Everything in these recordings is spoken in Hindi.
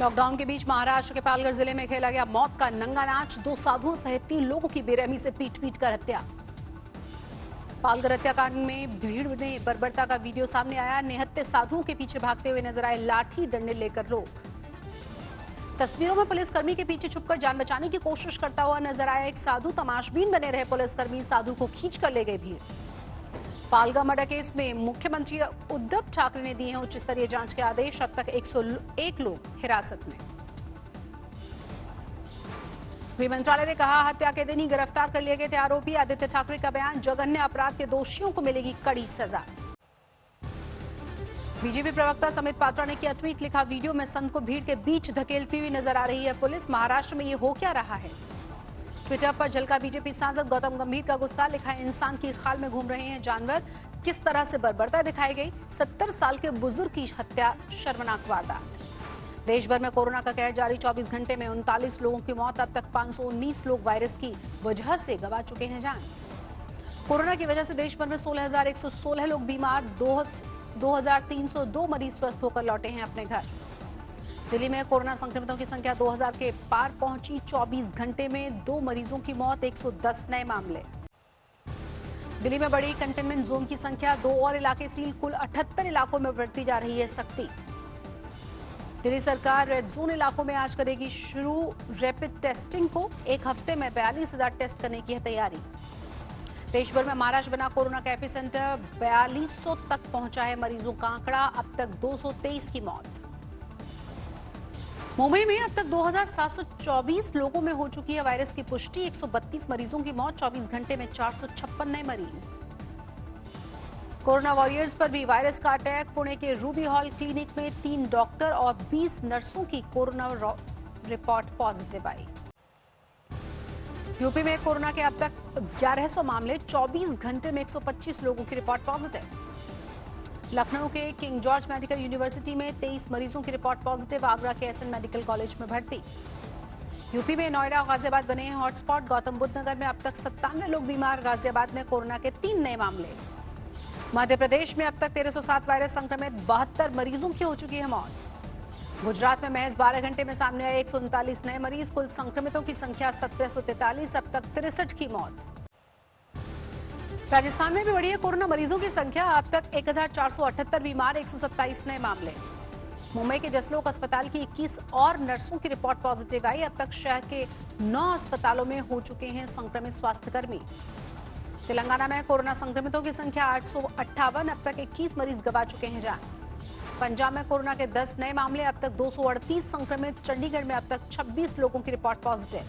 लॉकडाउन के बीच महाराष्ट्र के पालघर जिले में खेला गया मौत का नंगा नाच। 2 साधुओं सहित 3 लोगों की बेरहमी से पीट कर हत्या। पालघर हत्याकांड में भीड़ ने बर्बरता का वीडियो सामने आया। निहत्थे साधुओं के पीछे भागते हुए नजर आए लाठी डंडे लेकर लोग। तस्वीरों में पुलिसकर्मी के पीछे छुपकर जान बचाने की कोशिश करता हुआ नजर आया एक साधु। तमाशबीन बने रहे पुलिसकर्मी साधु को खींचकर ले गए भीड़। पालघर मर्डर केस में मुख्यमंत्री उद्धव ठाकरे ने दिए हैं उच्च स्तरीय जांच के आदेश। अब तक 101 लोग हिरासत में। गृह मंत्रालय ने कहा हत्या के दिन ही गिरफ्तार कर लिए गए थे आरोपी। आदित्य ठाकरे का बयान, जघन्य अपराध के दोषियों को मिलेगी कड़ी सजा। बीजेपी प्रवक्ता समित पात्रा ने किया ट्वीट, लिखा वीडियो में संत को भीड़ के बीच धकेलती हुई नजर आ रही है पुलिस। महाराष्ट्र में ये हो क्या रहा है। ट्विटर पर झलका बीजेपी सांसद गौतम गंभीर का गुस्सा, लिखा है इंसान की खाल में घूम रहे हैं जानवर। किस तरह से बर्बरता दिखाई गई। 70 साल के बुजुर्ग की हत्या, शर्मनाक वारदात। देश भर में कोरोना का कहर जारी। 24 घंटे में 39 लोगों की मौत। अब तक 519 लोग वायरस की वजह से गंवा चुके हैं जान। कोरोना की वजह से देश भर में 16,116 लोग बीमार। 2,302 मरीज स्वस्थ होकर लौटे हैं अपने घर। दिल्ली में कोरोना संक्रमितों की संख्या 2,000 के पार पहुंची। 24 घंटे में 2 मरीजों की मौत, 110 नए मामले। दिल्ली में बढ़ी कंटेनमेंट जोन की संख्या, 2 और इलाके सील। कुल 78 इलाकों में बढ़ती जा रही है सख्ती। दिल्ली सरकार रेड जोन इलाकों में आज करेगी शुरू रैपिड टेस्टिंग को। 1 हफ्ते में 42,000 टेस्ट करने की है तैयारी। देश भर में महाराष्ट्र बना कोरोना का एपिसेंटर। 4200 तक पहुंचा है मरीजों का आंकड़ा। अब तक 223 की मौत। मुंबई में अब तक 2,724 लोगों में हो चुकी है वायरस की पुष्टि। 132 मरीजों की मौत। 24 घंटे में 456 नए मरीज। कोरोना वॉरियर्स पर भी वायरस का अटैक। पुणे के रूबी हॉल क्लिनिक में 3 डॉक्टर और 20 नर्सों की कोरोना रिपोर्ट पॉजिटिव आई। यूपी में कोरोना के अब तक 1100 मामले। 24 घंटे में 125 लोगों की रिपोर्ट पॉजिटिव। लखनऊ के किंग जॉर्ज मेडिकल यूनिवर्सिटी में 23 मरीजों की रिपोर्ट पॉजिटिव। आगरा के एसएन मेडिकल कॉलेज में भर्ती। यूपी में नोएडा गाजियाबाद बने हैं हॉटस्पॉट। गौतम बुद्ध नगर में अब तक 97 लोग बीमार। गाजियाबाद में कोरोना के 3 नए मामले। मध्य प्रदेश में अब तक 1307 वायरस संक्रमित। 72 मरीजों की हो चुकी है मौत। गुजरात में महज 12 घंटे में सामने आए 139 नए मरीज। कुल संक्रमितों की संख्या 1743। अब तक 63 की मौत। राजस्थान में भी बढ़ी है कोरोना मरीजों की संख्या। अब तक 1478 बीमार। 127 नए मामले। मुंबई के जसलोक अस्पताल की 21 और नर्सों की रिपोर्ट पॉजिटिव आई। अब तक शहर के 9 अस्पतालों में हो चुके हैं संक्रमित स्वास्थ्यकर्मी। तेलंगाना में कोरोना संक्रमितों की संख्या 858। अब तक 21 मरीज गंवा चुके हैं जान। पंजाब में कोरोना के 10 नए मामले। अब तक 238 संक्रमित। चंडीगढ़ में अब तक 26 लोगों की रिपोर्ट पॉजिटिव।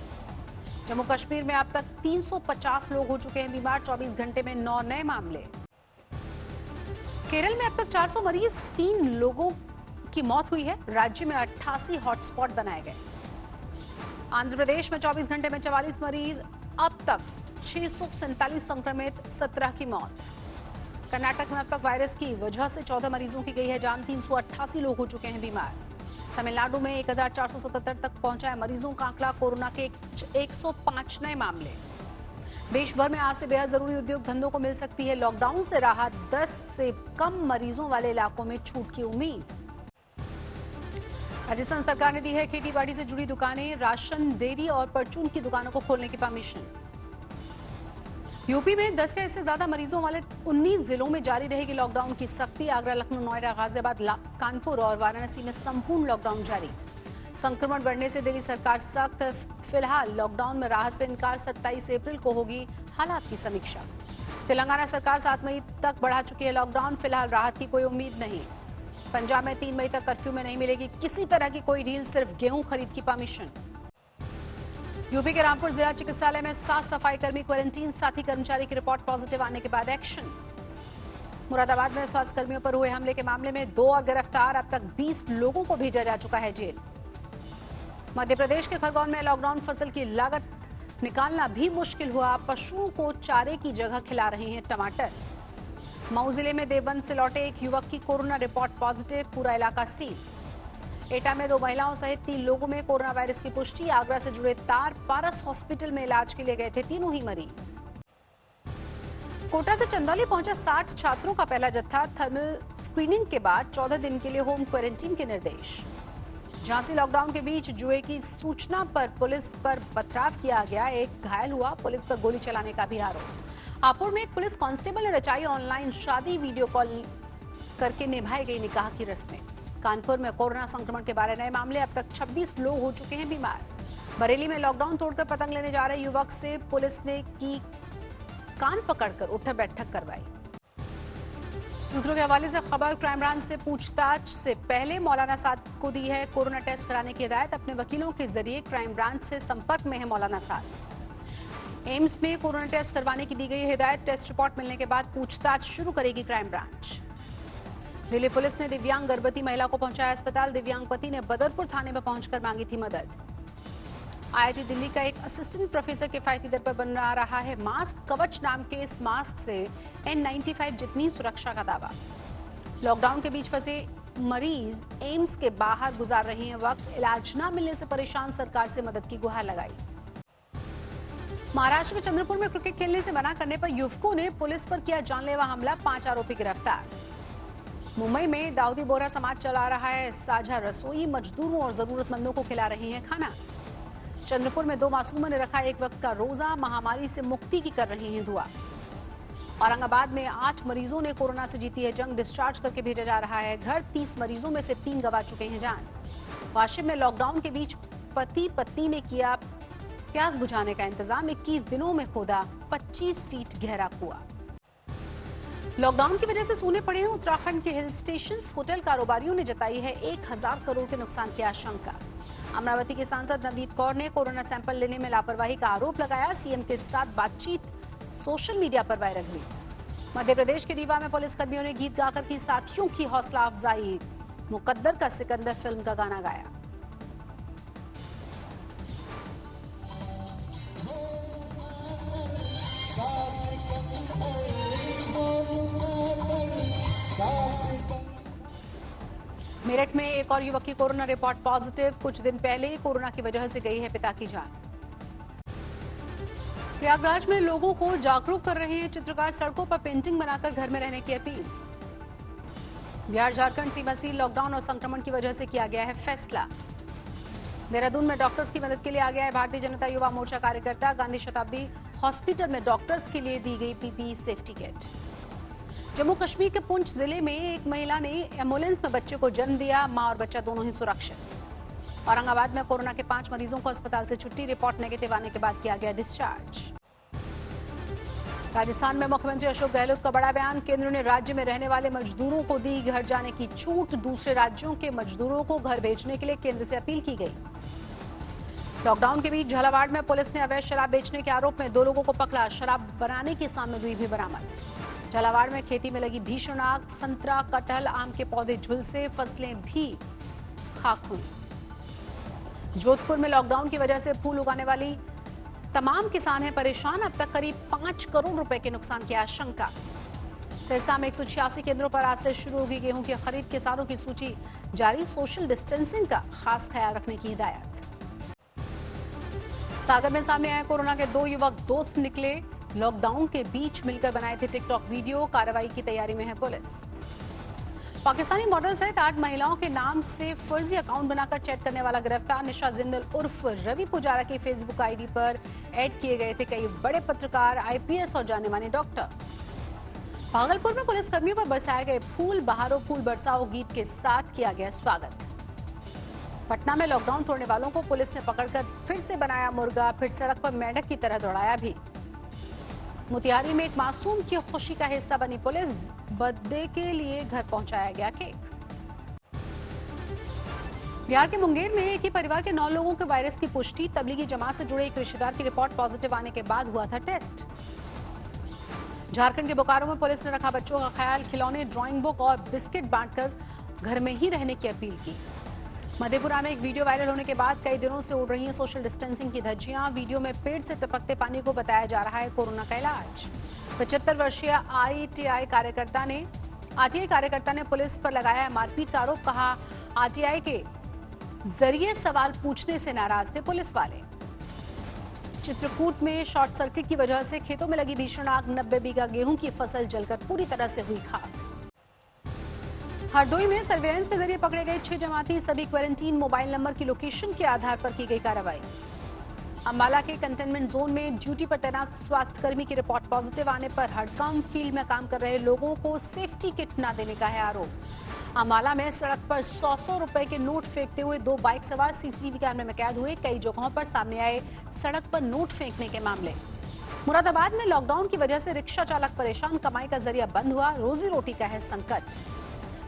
जम्मू कश्मीर में अब तक 350 लोग हो चुके हैं बीमार। 24 घंटे में 9 नए मामले। केरल में अब तक 400 मरीज। 3 लोगों की मौत हुई है। राज्य में 88 हॉटस्पॉट बनाए गए। आंध्र प्रदेश में 24 घंटे में 44 मरीज। अब तक 647 संक्रमित। 17 की मौत। कर्नाटक में अब तक वायरस की वजह से 14 मरीजों की गई है जान। 388 लोग हो चुके हैं बीमार। तमिलनाडु में 1477 तक पहुंचा है मरीजों का आंकड़ा। कोरोना के 105 नए मामले। देश भर में आज से बेहद जरूरी उद्योग धंधों को मिल सकती है लॉकडाउन से राहत। 10 से कम मरीजों वाले इलाकों में छूट की उम्मीद। राजस्थान सरकार ने दी है खेती बाड़ी से जुड़ी दुकानें, राशन, डेयरी और परचून की दुकानों को खोलने की परमिशन। यूपी में 10 या इससे ज्यादा मरीजों वाले 19 जिलों में जारी रहेगी लॉकडाउन की सख्ती। आगरा, लखनऊ, नोएडा, गाजियाबाद, कानपुर और वाराणसी में संपूर्ण लॉकडाउन जारी। संक्रमण बढ़ने से दिल्ली सरकार सख्त। फिलहाल लॉकडाउन में राहत से इनकार। 27 अप्रैल को होगी हालात की समीक्षा। तेलंगाना सरकार 7 मई तक बढ़ा चुकी है लॉकडाउन। फिलहाल राहत की कोई उम्मीद नहीं। पंजाब में 3 मई तक कर्फ्यू में नहीं मिलेगी किसी तरह की कोई ढील, सिर्फ गेहूं खरीद की परमिशन। यूपी के रामपुर जिला चिकित्सालय में 7 सफाई कर्मी क्वारंटीन। साथी कर्मचारी की रिपोर्ट पॉजिटिव आने के बाद एक्शन। मुरादाबाद में स्वास्थ्य कर्मियों पर हुए हमले के मामले में 2 और गिरफ्तार। अब तक 20 लोगों को भेजा जा चुका है जेल। मध्य प्रदेश के खरगोन में लॉकडाउन फसल की लागत निकालना भी मुश्किल हुआ। पशुओं को चारे की जगह खिला रहे हैं टमाटर। मऊ जिले में देवबंद से लौटे एक युवक की कोरोना रिपोर्ट पॉजिटिव। पूरा इलाका सील। एटा में 2 महिलाओं सहित 3 लोगों में कोरोना वायरस की पुष्टि। आगरा से जुड़े तार पारस हॉस्पिटल में इलाज के लिए गए थे तीनों ही मरीज। कोटा से चंदौली पहुंचा 60 छात्रों का पहला जत्था। थर्मल स्क्रीनिंग के बाद 14 दिन के लिए होम क्वारंटीन के निर्देश। झांसी लॉकडाउन के बीच जुए की सूचना पर पुलिस पर पथराव किया गया, एक घायल हुआ, पुलिस पर गोली चलाने का भी आरोप। हापुड़ में एक पुलिस कांस्टेबल ने रचाई ऑनलाइन शादी, वीडियो कॉल करके निभाई गई निकाह की रस्में। कानपुर में कोरोना संक्रमण के बारे नए मामले, अब तक 26 लोग हो चुके हैं बीमार। बरेली में लॉकडाउन तोड़कर पतंग लेने जा रहे युवक से पुलिस ने की कान पकड़कर उठक बैठक करवाई। सूत्रों के हवाले से खबर, क्राइम ब्रांच से पूछताछ से पहले मौलाना साद को दी है कोरोना टेस्ट कराने की हिदायत। अपने वकीलों के जरिए क्राइम ब्रांच से संपर्क में है मौलाना साद। एम्स में कोरोना टेस्ट करवाने की दी गई हिदायत। टेस्ट रिपोर्ट मिलने के बाद पूछताछ शुरू करेगी क्राइम ब्रांच। दिल्ली पुलिस ने दिव्यांग गर्भवती महिला को पहुंचाया अस्पताल। दिव्यांग पति ने बदरपुर थाने में पहुंचकर मांगी थी मदद। आईआईटी दिल्ली का एक असिस्टेंट प्रोफेसर किफायती दर पर बना रहा है मास्क। कवच नाम के इस मास्क से N95 जितनी सुरक्षा का दावा। लॉकडाउन के बीच फंसे मरीज एम्स के बाहर गुजार रहे हैं वक्त। इलाज न मिलने से परेशान, सरकार से मदद की गुहार लगाई। महाराष्ट्र के चंद्रपुर में क्रिकेट खेलने से मना करने पर युवकों ने पुलिस पर किया जानलेवा हमला, 5 आरोपी गिरफ्तार। मुंबई में दाऊदी बोहरा समाज चला रहा है साझा रसोई, मजदूरों और जरूरतमंदों को खिला रही है खाना। चंद्रपुर में 2 मासूमों ने रखा एक वक्त का रोजा, महामारी से मुक्ति की कर रही हैं दुआ। औरंगाबाद में 8 मरीजों ने कोरोना से जीती है जंग, डिस्चार्ज करके भेजा जा रहा है घर। 30 मरीजों में से 3 गंवा चुके हैं जान। वाशिम में लॉकडाउन के बीच पति पत्नी ने किया प्यास बुझाने का इंतजाम, 21 दिनों में खोदा 25 फीट गहरा कुआं। लॉकडाउन की वजह से सूने पड़े हैं उत्तराखंड के हिल स्टेशन। होटल कारोबारियों ने जताई है 1000 करोड़ के नुकसान की आशंका। अमरावती के सांसद नवनीत कौर ने कोरोना सैंपल लेने में लापरवाही का आरोप लगाया। सीएम के साथ बातचीत सोशल मीडिया पर वायरल हुई। मध्य प्रदेश के रीवा में पुलिस कर्मियों ने गीत गाकर की साथियों की हौसला अफजाई। मुकद्दर का सिकंदर फिल्म का गाना गाया। मेरठ में एक और युवक की कोरोना रिपोर्ट पॉजिटिव। कुछ दिन पहले कोरोना की वजह से गई है पिता की जान। प्रयागराज में लोगों को जागरूक कर रहे हैं चित्रकार, सड़कों पर पेंटिंग बनाकर घर में रहने की अपील। बिहार झारखंड सीमा सील, लॉकडाउन और संक्रमण की वजह से किया गया है फैसला। देहरादून में डॉक्टर्स की मदद के लिए आ गया है भारतीय जनता युवा मोर्चा कार्यकर्ता। गांधी शताब्दी हॉस्पिटल में डॉक्टर्स के लिए दी गई PPE safety kit. Jammu Kashmir के पुंछ जिले में एक महिला ने एम्बुलेंस में बच्चे को जन्म दिया, मां और बच्चा दोनों ही सुरक्षित। औरंगाबाद में कोरोना के 5 मरीजों को अस्पताल से छुट्टी, रिपोर्ट नेगेटिव आने के बाद किया गया डिस्चार्ज। राजस्थान में मुख्यमंत्री अशोक गहलोत का बड़ा बयान, केंद्र ने राज्य में रहने वाले मजदूरों को दी घर जाने की छूट। दूसरे राज्यों के मजदूरों को घर भेजने के लिए केंद्र से अपील की गई। लॉकडाउन के बीच झालावाड़ में पुलिस ने अवैध शराब बेचने के आरोप में 2 लोगों को पकड़ा। शराब बनाने की सामग्री भी बरामद। झालावाड़ में खेती में लगी भीषण आग, संतरा, कटहल, आम के पौधे झुलसे, फसलें भी खाक हुई। जोधपुर में लॉकडाउन की वजह से फूल उगाने वाली तमाम किसान हैं परेशान। अब तक करीब 5 करोड़ रुपए के नुकसान की आशंका। सिरसा में 186 केंद्रों पर आज से शुरू होगी गेहूं की खरीद। किसानों की सूची जारी, सोशल डिस्टेंसिंग का खास ख्याल रखने की हिदायत। सागर में सामने आए कोरोना के 2 युवक दोस्त निकले। लॉकडाउन के बीच मिलकर बनाए थे टिकटॉक वीडियो। कार्रवाई की तैयारी में है पुलिस। पाकिस्तानी मॉडल सहित 8 महिलाओं के नाम से फर्जी अकाउंट बनाकर चैट करने वाला गिरफ्तार। निशा जिंदल उर्फ रवि पुजारा की फेसबुक आईडी पर ऐड किए गए थे कई बड़े पत्रकार, आईपीएस और जाने माने डॉक्टर। भागलपुर में पुलिस कर्मियों पर बरसाए गए फूल, बहारो फूल बरसाओ गीत के साथ किया गया स्वागत। पटना में लॉकडाउन तोड़ने वालों को पुलिस ने पकड़कर फिर से बनाया मुर्गा, फिर सड़क पर मेंढक की तरह दौड़ाया भी। मोतिहारी में एक मासूम की खुशी का हिस्सा बनी पुलिस। बर्थडे के लिए घर पहुंचाया गया केक। बिहार के मुंगेर में एक ही परिवार के 9 लोगों के वायरस की पुष्टि। तबलीगी जमात से जुड़े एक रिश्तेदार की रिपोर्ट पॉजिटिव आने के बाद हुआ था टेस्ट। झारखंड के बोकारो में पुलिस ने रखा बच्चों का ख्याल। खिलौने, ड्राइंग बुक और बिस्किट बांटकर घर में ही रहने की अपील की। मधेपुरा में एक वीडियो वायरल होने के बाद कई दिनों से उड़ रही हैं सोशल डिस्टेंसिंग की धज्जियां। वीडियो में पेड़ से टपकते पानी को बताया जा रहा है कोरोना का इलाज। 75 वर्षीय आरटीआई कार्यकर्ता ने पुलिस पर लगाया मारपीट का आरोप। कहा आरटीआई के जरिए सवाल पूछने से नाराज थे पुलिस वाले। चित्रकूट में शॉर्ट सर्किट की वजह से खेतों में लगी भीषण आग। 90 बीघा गेहूं की फसल जलकर पूरी तरह से हुई खाक। हरदोई में सर्वेलेंस के जरिए पकड़े गए 6 जमाती, सभी क्वारंटीन मोबाइल नंबर की लोकेशन के आधार पर की गई कार्रवाई। अम्बाला के कंटेनमेंट जोन में ड्यूटी पर तैनात स्वास्थ्यकर्मी की रिपोर्ट पॉजिटिव आने पर हडकाम फील्ड में काम कर रहे लोगों को सेफ्टी किट न देने का है आरोप। अम्बाला में सड़क पर 100 रुपए के नोट फेंकते हुए 2 बाइक सवार सीसीटीवी कैमरे में कैद हुए। कई जगहों पर सामने आए सड़क पर नोट फेंकने के मामले। मुरादाबाद में लॉकडाउन की वजह से रिक्शा चालक परेशान, कमाई का जरिया बंद हुआ, रोजी रोटी का है संकट।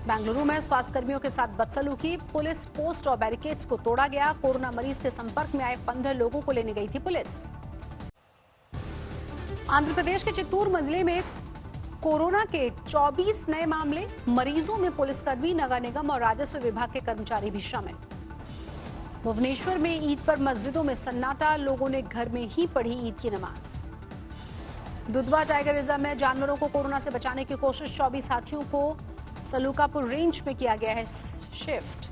बेंगलुरु में स्वास्थ्यकर्मियों के साथ बदसलूकी, पुलिस पोस्ट और बैरिकेड्स को तोड़ा गया। कोरोना मरीज के संपर्क में आए 15 लोगों को लेने गई थी पुलिस। आंध्र प्रदेश के चित्तूर जिले में कोरोना के 24 नए मामले, मरीजों में पुलिसकर्मी, नगर निगम और राजस्व विभाग के कर्मचारी भी शामिल। भुवनेश्वर में ईद पर मस्जिदों में सन्नाटा, लोगों ने घर में ही पढ़ी ईद की नमाज। दुधवा टाइगर रिजर्व में जानवरों को कोरोना से बचाने की कोशिश, 24 हाथियों को सलूकापुर रेंज में किया गया है शिफ्ट।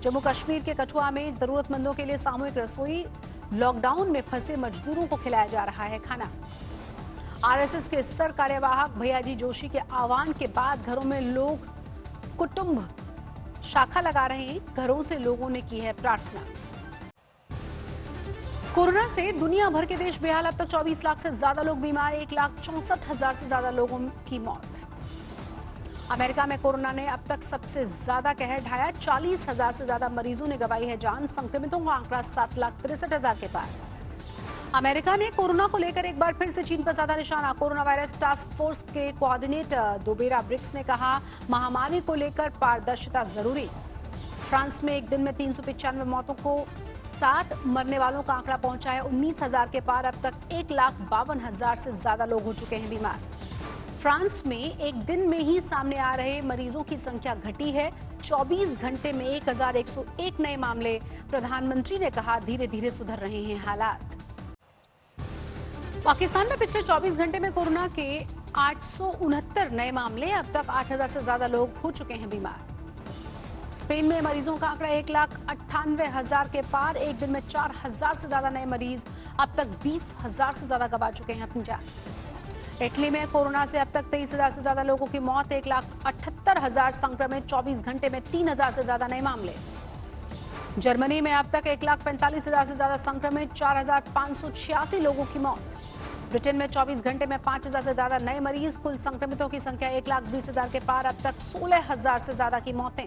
जम्मू कश्मीर के कठुआ में जरूरतमंदों के लिए सामूहिक रसोई, लॉकडाउन में फंसे मजदूरों को खिलाया जा रहा है खाना। आरएसएस के सर कार्यवाहक भैयाजी जोशी के आह्वान के बाद घरों में लोग कुटुंब शाखा लगा रहे हैं, घरों से लोगों ने की है प्रार्थना। कोरोना से दुनिया भर के देश बेहाल, अब तक 24 लाख से ज्यादा लोग बीमार, 1,64,000 से ज्यादा लोगों की मौत। अमेरिका में कोरोना ने अब तक सबसे ज्यादा कहर ढाया, 40,000 से ज्यादा मरीजों ने गंवाई है जान, संक्रमितों का आंकड़ा 7,63,000 के पार। अमेरिका ने कोरोना को लेकर एक बार फिर से चीन पर साधा निशाना। कोरोना वायरस टास्क फोर्स के कोऑर्डिनेटर दोबेरा ब्रिक्स ने कहा, महामारी को लेकर पारदर्शिता जरूरी। फ्रांस में एक दिन में 395 मौतों को 7 मरने वालों का आंकड़ा पहुंचा है 19,000 के पार। अब तक 1,52,000 से ज्यादा लोग हो चुके हैं बीमार। फ्रांस में एक दिन में ही सामने आ रहे मरीजों की संख्या घटी है, 24 घंटे में 1,101 नए मामले। प्रधानमंत्री ने कहा, धीरे धीरे सुधर रहे हैं हालात। पाकिस्तान में पिछले 24 घंटे में कोरोना के 869 नए मामले, अब तक 8,000 से ज्यादा लोग हो चुके हैं बीमार। स्पेन में मरीजों का आंकड़ा 1,98,000 के पार, एक दिन में 4,000 से ज्यादा नए मरीज, अब तक 20,000 से ज्यादा गंवा चुके हैं अपनी जान। इटली में कोरोना से अब तक 23,000 से ज्यादा लोगों की मौत, 1,78,000 संक्रमित, 24 घंटे में 3,000 से ज्यादा नए मामले। जर्मनी में अब तक 1,45,000 से ज्यादा संक्रमित, 4,586 लोगों की मौत। ब्रिटेन में 24 घंटे में 5,000 से ज्यादा नए मरीज, कुल संक्रमितों की संख्या 1,20,000 के पार, अब तक 16,000 से ज्यादा की मौतें।